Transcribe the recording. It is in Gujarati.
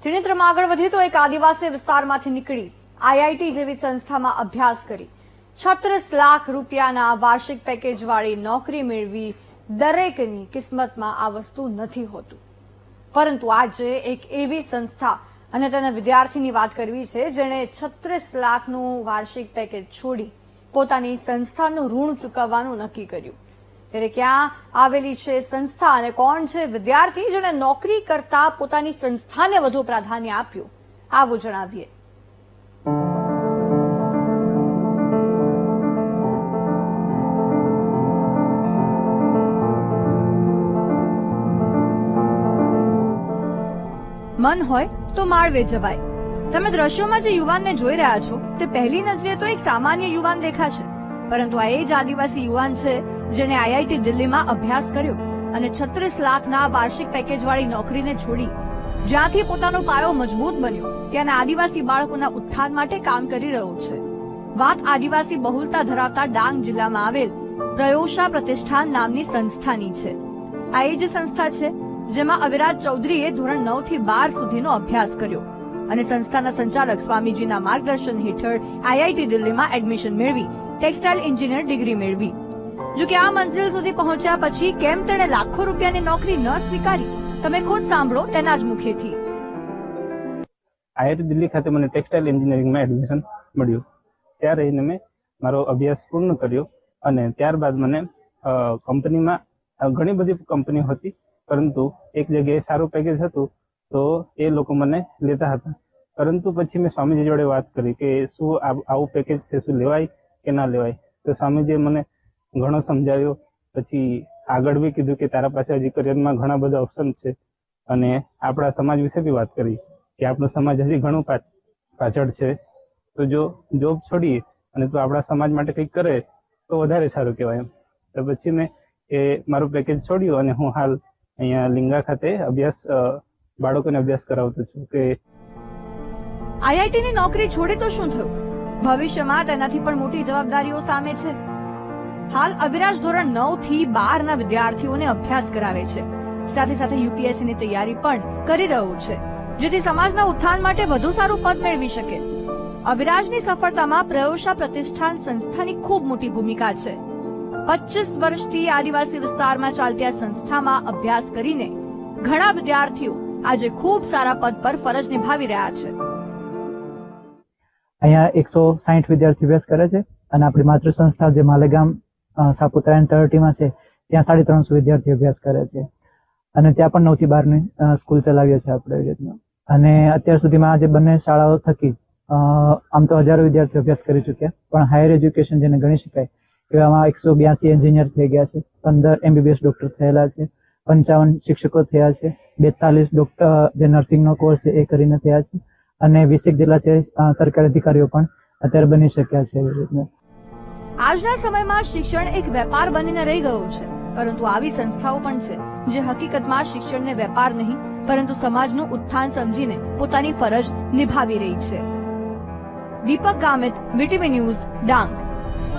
ત્રિનેત્રમાં આગળ વધીએ તો એક આદિવાસી વિસ્તારમાંથી નીકળી આઈઆઈટી જેવી સંસ્થામાં અભ્યાસ કરી 36 લાખ રૂપિયાના વાર્ષિક પેકેજવાળી નોકરી મેળવી દરેકની કિસ્મતમાં આ વસ્તુ નથી હોતું. પરંતુ આજે એક એવી સંસ્થા અને તેના વિદ્યાર્થીની વાત કરવી છે જેણે 36 લાખનું વાર્ષિક પેકેજ છોડી પોતાની સંસ્થાનું ઋણ ચૂકવવાનું નક્કી કર્યું. ત્યારે ક્યાં આવેલી છે સંસ્થા અને કોણ છે વિદ્યાર્થી જેણે નોકરી કરતા પોતાની સંસ્થાને વધુ પ્રાધાન્ય આપ્યું, આવું જણાવીએ. મન હોય તો માળવે જવાય. તમે દ્રશ્યોમાં જે યુવાનને જોઈ રહ્યા છો તે પહેલી નજરે તો એક સામાન્ય યુવાન દેખાશે, પરંતુ આ એ જ આદિવાસી યુવાન છે જેણે આઈઆઈટી દિલ્હીમાં અભ્યાસ કર્યો અને 36 લાખના વાર્ષિક પેકેજવાળી નોકરીને છોડી જ્યાંથી પોતાનો પાયો મજબૂત બન્યો ત્યાંના આદિવાસી બાળકોના ઉત્થાન માટે કામ કરી રહ્યો છે. વાત આદિવાસી બહુલતા ધરાવતા ડાંગ જિલ્લામાં આવેલ પ્રયોશા પ્રતિષ્ઠાન નામની સંસ્થાની છે. આ એ જ સંસ્થા છે જેમાં અવિરાજ ચૌધરીએ ધોરણ 9 થી 12 સુધીનો અભ્યાસ કર્યો અને સંસ્થાના સંચાલક સ્વામીજીના માર્ગદર્શન હેઠળ આઈઆઈટી દિલ્હીમાં એડમિશન મેળવી ટેક્સટાઇલ એન્જિનિયર ડિગ્રી મેળવી. જો કે આ મંજિલ સુધી પહોંચ્યા પછી કેમ તેણે લાખો રૂપિયાની નોકરી ન સ્વીકારી, તમે ખુદ સાંભળો તેના જ મુખેથી. આઈઆઈટી દિલ્હી ખાતે મને ટેક્સટાઇલ એન્જિનિયરિંગમાં એડમિશન મળ્યું. ત્યારે મેં મારો અભ્યાસ પૂર્ણ કર્યો અને ત્યારબાદ મને કંપનીમાં ઘણી બધી કંપનીઓ હતી, પરંતુ એક જગ્યાએ સારું પેકેજ હતું તો એ લોકો મને લેતા હતા. પરંતુ પછી મેં સ્વામીજી જોડે વાત કરી કે શું આવું પેકેજ છે, શું લેવાય કે ના લેવાય. તો સ્વામીજીએ મને ઘણો સમજાવ્યો. પછી આગળ બી કીધું કે તારા પાસે હજી કરિયરમાં ઘણા બધા ઓપ્શન છે અને આપણા સમાજ વિશે બી વાત કરી કે આપણો સમાજ હજી ઘણું પાછળ છે, તો જો જોબ છોડીએ અને તું આપણા સમાજ માટે કંઈક કરે તો વધારે સારું કહેવાય. તો પછી મેં મારું પેકેજ છોડ્યું અને હું હાલ અહીંયા લિંગા ખાતે બાળકોને અભ્યાસ કરાવતો છું. કે આઈઆઈટીની નોકરી છોડે તો શું થયું? ભવિષ્યમાં તેનાથી પણ મોટી જવાબદારીઓ સામે છે. હાલ અવિરાજ ધોરણ 9 થી 12 ના વિદ્યાર્થીઓને અભ્યાસ કરાવે છે. સાથે સાથે યુપીએસસીની તૈયારી પણ કરી રહ્યો છે, જેથી સમાજના ઉત્થાન માટે વધુ સારું પદ મેળવી શકે. અવિરાજની સફળતામાં પ્રયોશા પ્રતિષ્ઠાન સંસ્થાની ખૂબ મોટી ભૂમિકા છે. 25 વર્ષથી આદિવાસી વિસ્તારમાં ચાલતી આ સંસ્થામાં અભ્યાસ કરીને ઘણા વિદ્યાર્થીઓ આજે ખૂબ સારા પદ પર ફરજ નિભાવી રહ્યા છે. અહીંયા 160 વિદ્યાર્થી અભ્યાસ કરે છે અને આપણી માતૃ સંસ્થા જે માલેગામ સાપુતારા તળટીમાં છે ત્યાં 350 વિદ્યાર્થી અભ્યાસ કરે છે અને ત્યાં પણ 9 થી 12 ની સ્કૂલ ચલાવીએ છીએ આપણે એવી રીતના. અને અત્યાર સુધીમાં આ જે બંને શાળાઓ થકી આમ તો હજારો વિદ્યાર્થીઓ અભ્યાસ કરી ચૂક્યા, પણ હાયર એજ્યુકેશન જેને ગણી શકાય એવામાં 182 એન્જિનિયર થઈ ગયા છે, 15 MBBS ડોક્ટર થયેલા છે, 55 શિક્ષકો થયા છે, 42 ડોક્ટર જે નર્સિંગનો કોર્સ છે એ કરીને થયા છે અને 20 જેટલા છે સરકારી અધિકારીઓ પણ અત્યારે બની શક્યા છે એવી રીતના. આજના સમયમાં શિક્ષણ એક વેપાર બનીને રહી ગયું છે, પરંતુ આવી સંસ્થાઓ પણ છે જે હકીકતમાં શિક્ષણને વેપાર નહીં પરંતુ સમાજનું ઉત્થાન સમજીને પોતાની ફરજ નિભાવી રહી છે. દીપક ગામિત, VTV ન્યૂઝ, ડાંગ.